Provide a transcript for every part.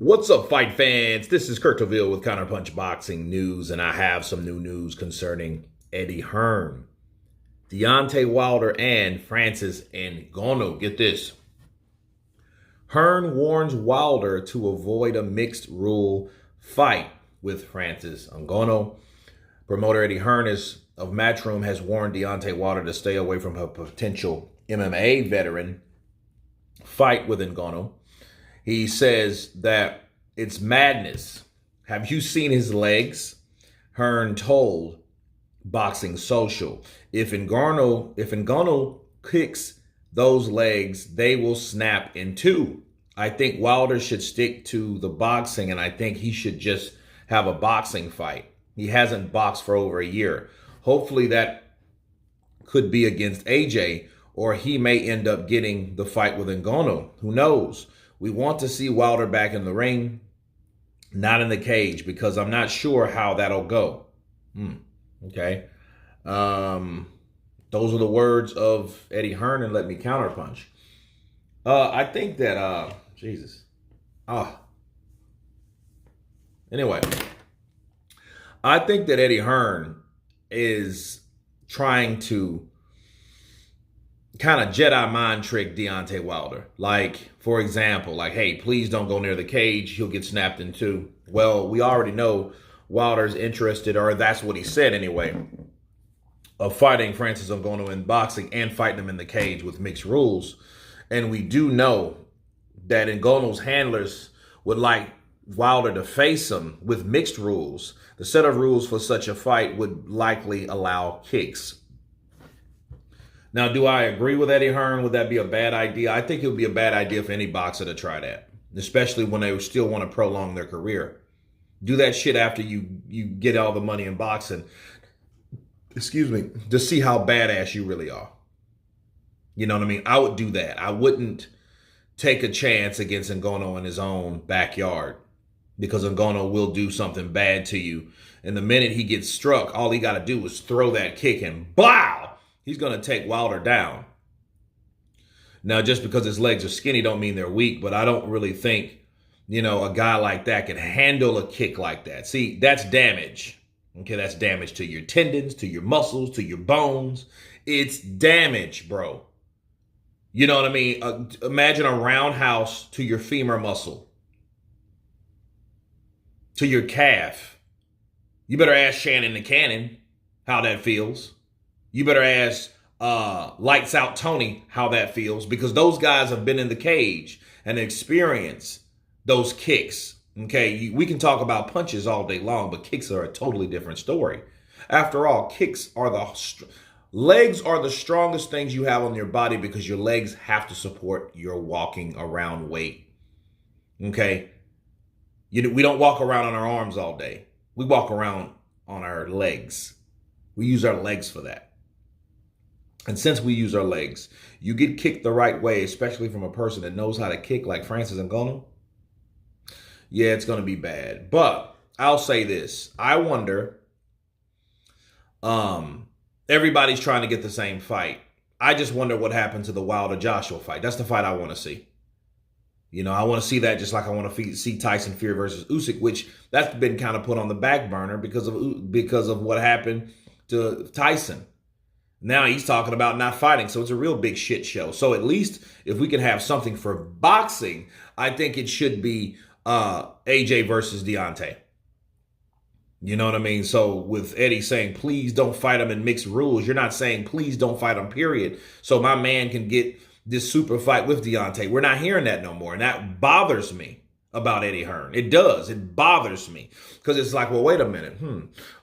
What's up, fight fans? This is Kurt Taville with Counterpunch Boxing News, and I have some new news concerning Eddie Hearn, Deontay Wilder, and Francis Ngannou. Get this. Hearn warns Wilder to avoid a mixed rule fight with Francis Ngannou. Promoter Eddie Hearn of Matchroom has warned Deontay Wilder to stay away from a potential MMA veteran fight with Ngannou. He says that it's madness. Have you seen his legs? Hearn told Boxing Social, if Ngannou kicks those legs, they will snap in two. I think Wilder should stick to the boxing, and I think he should just have a boxing fight. He hasn't boxed for over a year. Hopefully that could be against AJ, or he may end up getting the fight with Ngannou. Who knows? We want to see Wilder back in the ring, not in the cage, because I'm not sure how that'll go. Okay. Those are the words of Eddie Hearn, and let me counterpunch. I think that, Anyway, I think that Eddie Hearn is trying to kind of Jedi mind trick Deontay Wilder. Like, for example, like, hey, please don't go near the cage. He'll get snapped in two. Well, we already know Wilder's interested, or that's what he said anyway, of fighting Francis Ngannou in boxing and fighting him in the cage with mixed rules. And we do know that Ngannou's handlers would like Wilder to face him with mixed rules. The set of rules for such a fight would likely allow kicks. Now, do I agree with Eddie Hearn? Would that be a bad idea? I think it would be a bad idea for any boxer to try that, especially when they still want to prolong their career. Do that shit after you get all the money in boxing, to see how badass you really are. You know what I mean? I would do that. I wouldn't take a chance against Ngannou in his own backyard, because Ngannou will do something bad to you. And the minute he gets struck, all he got to do is throw that kick and blow! He's going to take Wilder down. Now, just because his legs are skinny don't mean they're weak, but I don't really think, a guy like that can handle a kick like that. See, that's damage. Okay, that's damage to your tendons, to your muscles, to your bones. It's damage, bro. You know what I mean? Imagine a roundhouse to your femur muscle, to your calf. You better ask Shannon the Cannon how that feels. You better ask Lights Out Tony how that feels, because those guys have been in the cage and experienced those kicks. Okay, we can talk about punches all day long, but kicks are a totally different story. After all, legs are the strongest things you have on your body, because your legs have to support your walking around weight. Okay, we don't walk around on our arms all day. We walk around on our legs. We use our legs for that. And since we use our legs, you get kicked the right way, especially from a person that knows how to kick like Francis Ngannou. Yeah, it's going to be bad. But I'll say this. I wonder, everybody's trying to get the same fight. I just wonder what happened to the Wilder-Joshua fight. That's the fight I want to see. I want to see that, just like I want to see Tyson Fury versus Usyk, which that's been kind of put on the back burner because of what happened to Tyson. Now he's talking about not fighting, so it's a real big shit show. So at least if we can have something for boxing, I think it should be AJ versus Deontay. You know what I mean? So with Eddie saying, please don't fight him in mixed rules, you're not saying please don't fight him, period. So my man can get this super fight with Deontay. We're not hearing that no more. And that bothers me about Eddie Hearn. It does. It bothers me. Because it's like, well, wait a minute.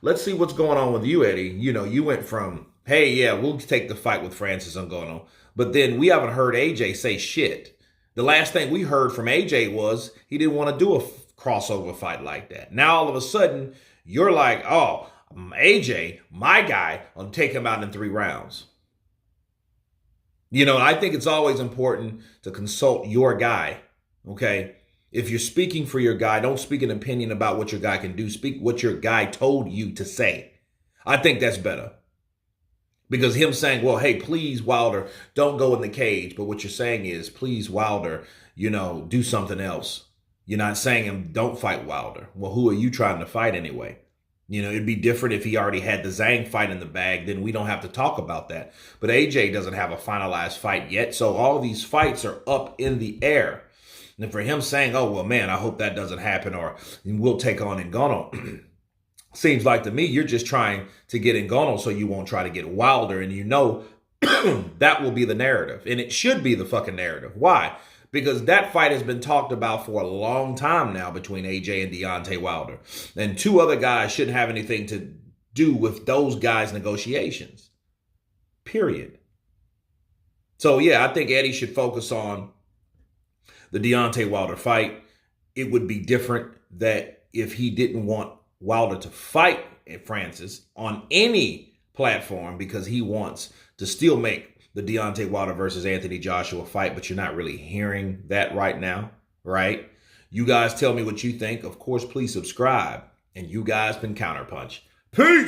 Let's see what's going on with you, Eddie. You went from, hey, yeah, we'll take the fight with Francis Ngannou, but then we haven't heard AJ say shit. The last thing we heard from AJ was he didn't want to do a crossover fight like that. Now, all of a sudden, you're like, oh, AJ, my guy, I'll take him out in 3 rounds. I think it's always important to consult your guy, okay? If you're speaking for your guy, don't speak an opinion about what your guy can do. Speak what your guy told you to say. I think that's better. Because him saying, well, hey, please, Wilder, don't go in the cage. But what you're saying is, please, Wilder, do something else. You're not saying him, don't fight Wilder. Well, who are you trying to fight anyway? You know, it'd be different if he already had the Zhang fight in the bag. Then we don't have to talk about that. But AJ doesn't have a finalized fight yet. So all these fights are up in the air. And for him saying, oh, well, man, I hope that doesn't happen, or we'll take on Ngannou. Seems like to me you're just trying to get Ngannou so you won't try to get Wilder. And you know that will be the narrative. And it should be the fucking narrative. Why? Because that fight has been talked about for a long time now between AJ and Deontay Wilder. And two other guys shouldn't have anything to do with those guys' negotiations. Period. So, yeah, I think Eddie should focus on the Deontay Wilder fight. It would be different that if he didn't want Wilder to fight Francis on any platform because he wants to still make the Deontay Wilder versus Anthony Joshua fight, but you're not really hearing that right now, right? You guys tell me what you think. Of course, please subscribe. And you guys been Counterpunch. Peace!